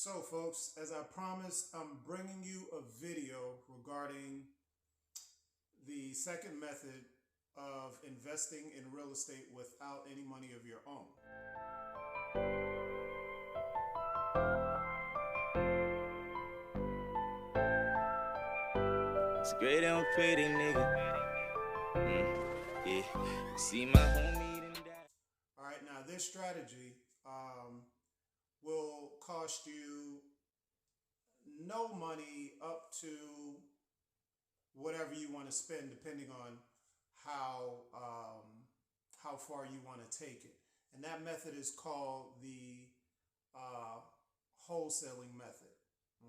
So folks, as I promised, I'm bringing you a video regarding the second method of investing in real estate without any money of your own. It's great on pretty nigga. Yeah, see my homie and that. All right, now this strategy will cost you no money up to whatever you want to spend, depending on how how far you want to take it. And that method is called the wholesaling method.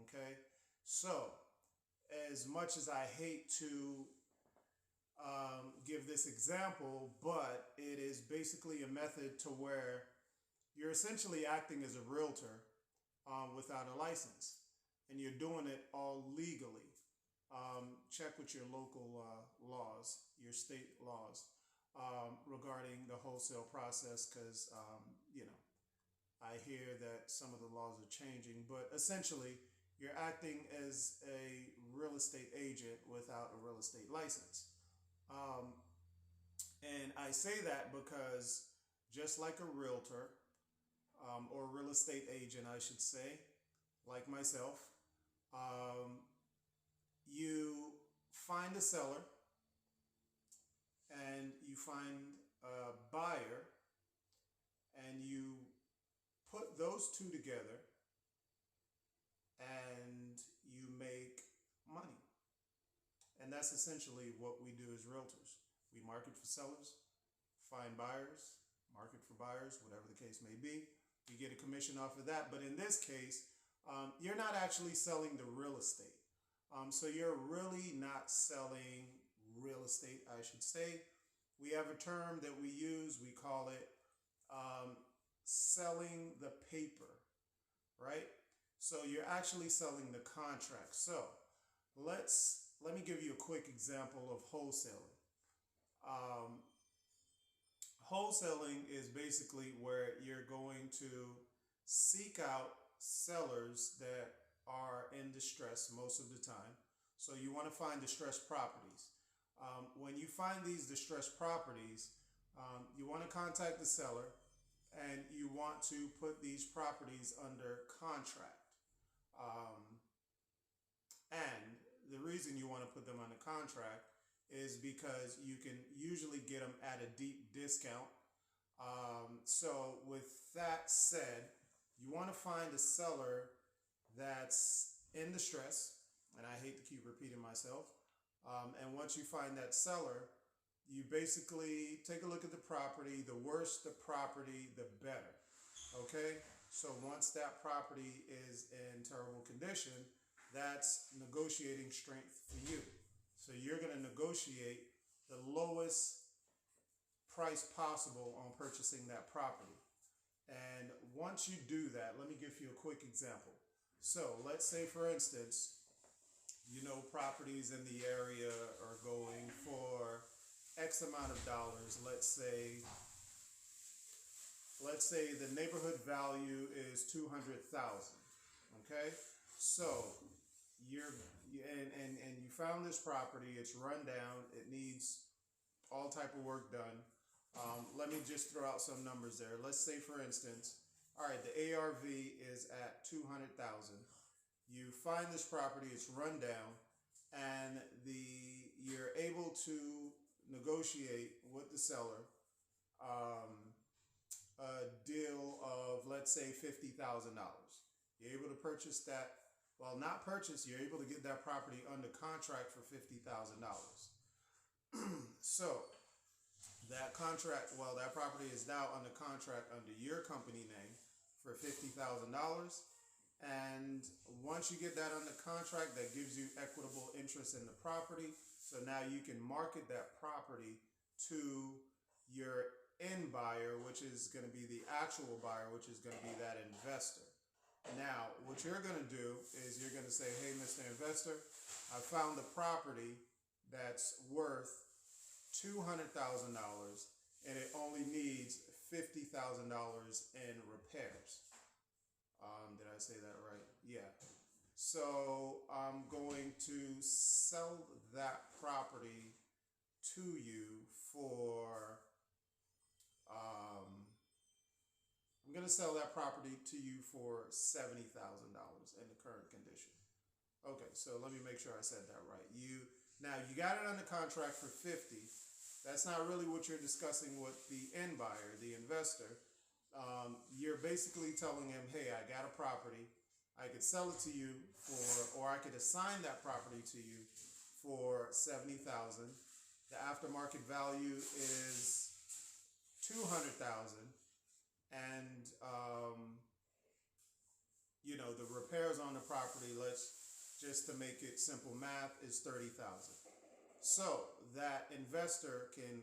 Okay, so as much as I hate to give this example, but it is basically a method to where you're essentially acting as a realtor without a license, and you're doing it all legally. Check with your local laws, your state laws regarding the wholesale process, because I hear that some of the laws are changing, but essentially you're acting as a real estate agent without a real estate license. Um, and I say that because just like a realtor or a real estate agent, I should say, like myself, you find a seller and you find a buyer and you put those two together and you make money. And that's essentially what we do as realtors. We market for sellers, find buyers, market for buyers, whatever the case may be. You get a commission off of that. But in this case, you're not actually selling the real estate. So you're really not selling real estate, I should say. We have a term that we use. We call it selling the paper, right? So you're actually selling the contract. So let me give you a quick example of wholesaling. Wholesaling is basically where you're going to seek out sellers that are in distress most of the time. So you want to find distressed properties. When you find these distressed properties, you want to contact the seller and you want to put these properties under contract. And the reason you want to put them under contract is because you can usually get them at a deep discount. So with that said, you want to find a seller that's in distress, and I hate to keep repeating myself. And once you find that seller, you basically take a look at the property. The worse the property, the better. Okay? So once that property is in terrible condition, that's negotiating strength for you. So you're going to negotiate the lowest price possible on purchasing that property. And once you do that, let me give you a quick example. So let's say, for instance, properties in the area are going for X amount of dollars. Let's say the neighborhood value is 200,000. Okay, so you found this property. It's run down. It needs all type of work done. Let me just throw out some numbers there. Let's say, for instance, all right, the ARV is at 200,000. You find this property. It's run down, and you're able to negotiate with the seller a deal of, let's say, $50,000. You're able to purchase that. Well, not purchase. You're able to get that property under contract for $50,000. So that property is now under contract under your company name for $50,000. And once you get that under contract, that gives you equitable interest in the property. So now you can market that property to your end buyer, which is going to be the actual buyer, which is going to be that investor. Now, what you're going to do is you're going to say, hey, Mr. Investor, I found a property that's worth $200,000 and it only needs $50,000 in repairs. Did I say that right? So I'm going to sell that property to you for, um, I'm going to sell that property to you for $70,000 in the current condition. Okay, so let me make sure I said that right. Now you got it under contract for 50. That's not really what you're discussing with the end buyer, the investor. You're basically telling him, hey, I got a property. I could sell it to you or I could assign that property to you for 70,000. The aftermarket value is 200,000, and the repairs on the property. Let's just to make it simple math is 30,000. So that investor can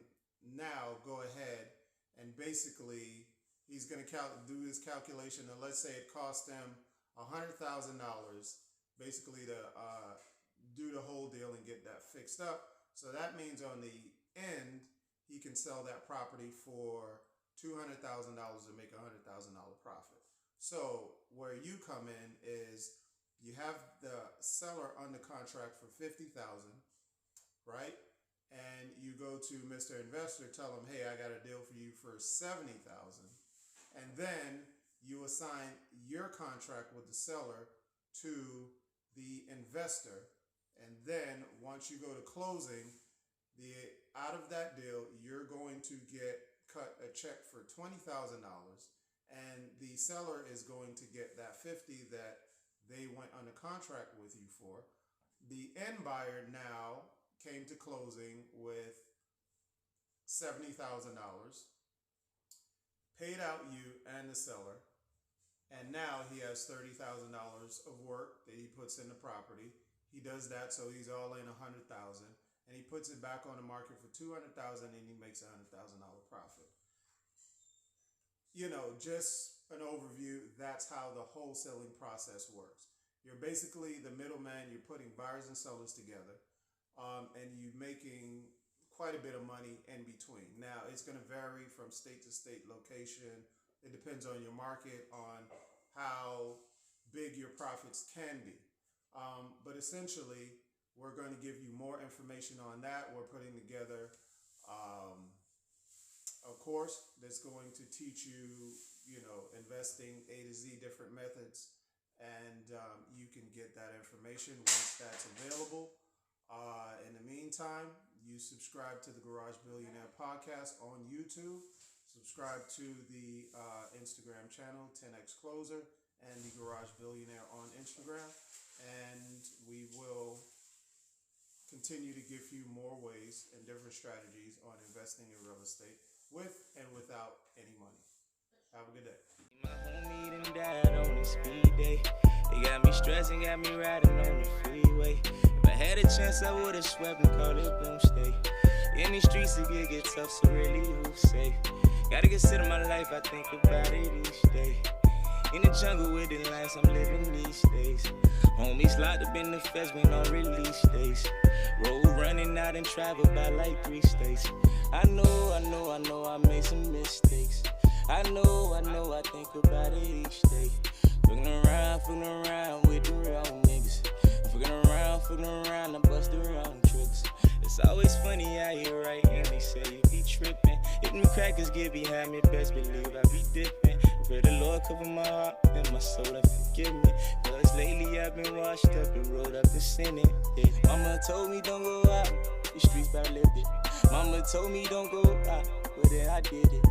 now go ahead and basically he's going to do his calculation, and let's say it cost him $100,000 basically to do the whole deal and get that fixed up. So that means on the end he can sell that property for $200,000 and make a $100,000 profit. So where you come in is you have the seller under contract for $50,000, right? And you go to Mr. Investor, tell him, hey, I got a deal for you for $70,000, and then you assign your contract with the seller to the investor, and then once you go to closing, out of that deal, you're going to get cut a check for $20,000, and the seller is going to get that $50,000 that they went under contract with you for. The end buyer now came to closing with $70,000, paid out you and the seller, and now he has $30,000 of work that he puts in the property. He does that, so he's all in $100,000, and he puts it back on the market for $200,000, and he makes a $100,000 profit. Just an overview. That's how the wholesaling process works. You're basically the middleman. You're putting buyers and sellers together, and you're making quite a bit of money in between. Now, it's going to vary from state to state, location. It depends on your market, on how big your profits can be. But essentially, we're going to give you more information on that. We're putting together a course that's going to teach you, investing A to Z different methods, and you can get that information once that's available. In the meantime, you subscribe to the Garage Billionaire podcast on YouTube. Subscribe to the Instagram channel 10x Closer and the Garage Billionaire on Instagram, and we will continue to give you more ways and different strategies on investing in real estate with and without any money. Have a good day. My homie done died on the speed day. It got me stressing, got me riding on the freeway. If I had a chance, I would've swept and called it Boomstay. In these streets, it get tough, so really who safe? Gotta consider my life, I think about it each day. In the jungle with the lions, I'm living these days. Homies locked up in the feds when on release days. Road running out and travel by like 3 states. I know, I made some mistakes. I know, I think about it each day. Fucking around with the wrong niggas. Fucking around, I bust the wrong tricks. It's always funny out here, right? And they say you be tripping. If them crackers get behind me, best believe I be dipping. Pray the Lord cover my heart and my soul and forgive me. Cause lately I've been washed up the road, I've been sinning. Yeah. Mama told me don't go out, the streets about lived it. Mama told me don't go out, but then I did it.